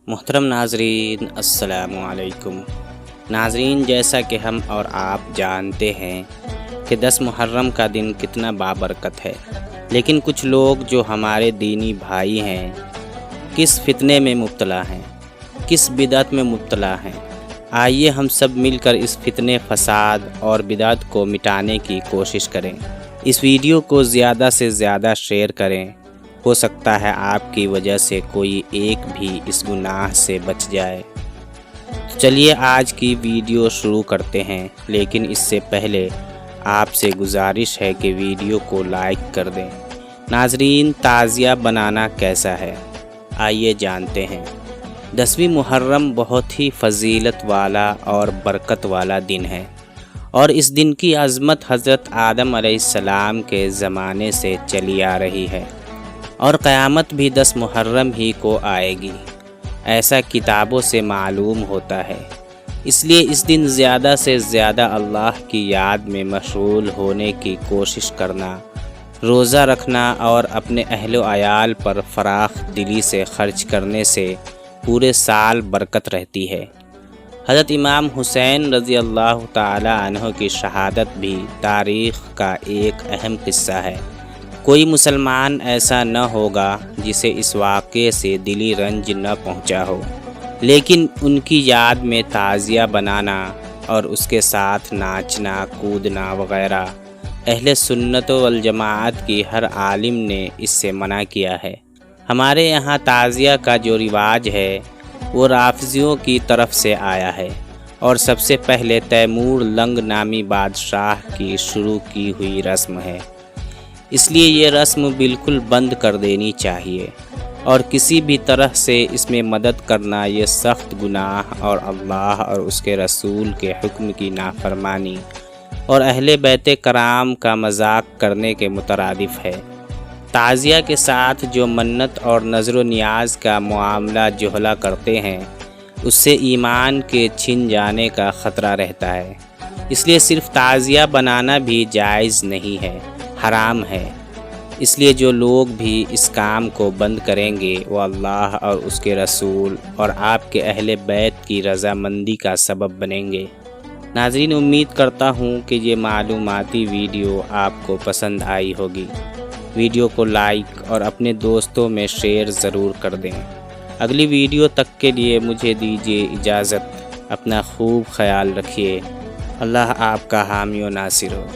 محترم ناظرین السلام علیکم۔ ناظرین، جیسا کہ ہم اور آپ جانتے ہیں کہ 10 محرم کا دن کتنا بابرکت ہے، لیکن کچھ لوگ جو ہمارے دینی بھائی ہیں کس فتنے میں مبتلا ہیں، کس بدعت میں مبتلا ہیں۔ آئیے ہم سب مل کر اس فتنے، فساد اور بدعت کو مٹانے کی کوشش کریں۔ اس ویڈیو کو زیادہ سے زیادہ شیئر کریں، ہو سکتا ہے آپ کی وجہ سے کوئی ایک بھی اس گناہ سے بچ جائے۔ تو چلیے آج کی ویڈیو شروع کرتے ہیں، لیکن اس سے پہلے آپ سے گزارش ہے کہ ویڈیو کو لائک کر دیں۔ ناظرین، تعزیہ بنانا کیسا ہے، آئیے جانتے ہیں۔ 10ویں محرم بہت ہی فضیلت والا اور برکت والا دن ہے، اور اس دن کی عظمت حضرت آدم علیہ السلام کے زمانے سے چلی آ رہی ہے، اور قیامت بھی 10 محرم ہی کو آئے گی، ایسا کتابوں سے معلوم ہوتا ہے۔ اس لیے اس دن زیادہ سے زیادہ اللہ کی یاد میں مشغول ہونے کی کوشش کرنا، روزہ رکھنا اور اپنے اہل و عیال پر فراخ دلی سے خرچ کرنے سے پورے سال برکت رہتی ہے۔ حضرت امام حسین رضی اللہ تعالی عنہ کی شہادت بھی تاریخ کا ایک اہم قصہ ہے۔ کوئی مسلمان ایسا نہ ہوگا جسے اس واقعے سے دلی رنج نہ پہنچا ہو، لیکن ان کی یاد میں تعزیہ بنانا اور اس کے ساتھ ناچنا، کودنا وغیرہ اہل سنت والجماعت کی ہر عالم نے اس سے منع کیا ہے۔ ہمارے یہاں تعزیہ کا جو رواج ہے وہ رافضیوں کی طرف سے آیا ہے، اور سب سے پہلے تیمور لنگ نامی بادشاہ کی شروع کی ہوئی رسم ہے۔ اس لیے یہ رسم بالکل بند کر دینی چاہیے، اور کسی بھی طرح سے اس میں مدد کرنا یہ سخت گناہ اور اللہ اور اس کے رسول کے حکم کی نافرمانی اور اہل بیت کرام کا مذاق کرنے کے مترادف ہے۔ تعزیہ کے ساتھ جو منت اور نذر و نیاز کا معاملہ جہلا کرتے ہیں، اس سے ایمان کے چھن جانے کا خطرہ رہتا ہے۔ اس لیے صرف تعزیہ بنانا بھی جائز نہیں ہے، حرام ہے۔ اس لیے جو لوگ بھی اس کام کو بند کریں گے وہ اللہ اور اس کے رسول اور آپ کے اہل بیت کی رضامندی کا سبب بنیں گے۔ ناظرین، امید کرتا ہوں کہ یہ معلوماتی ویڈیو آپ کو پسند آئی ہوگی۔ ویڈیو کو لائک اور اپنے دوستوں میں شیئر ضرور کر دیں۔ اگلی ویڈیو تک کے لیے مجھے دیجیے اجازت۔ اپنا خوب خیال رکھیے۔ اللہ آپ کا حامی و ناصر ہو۔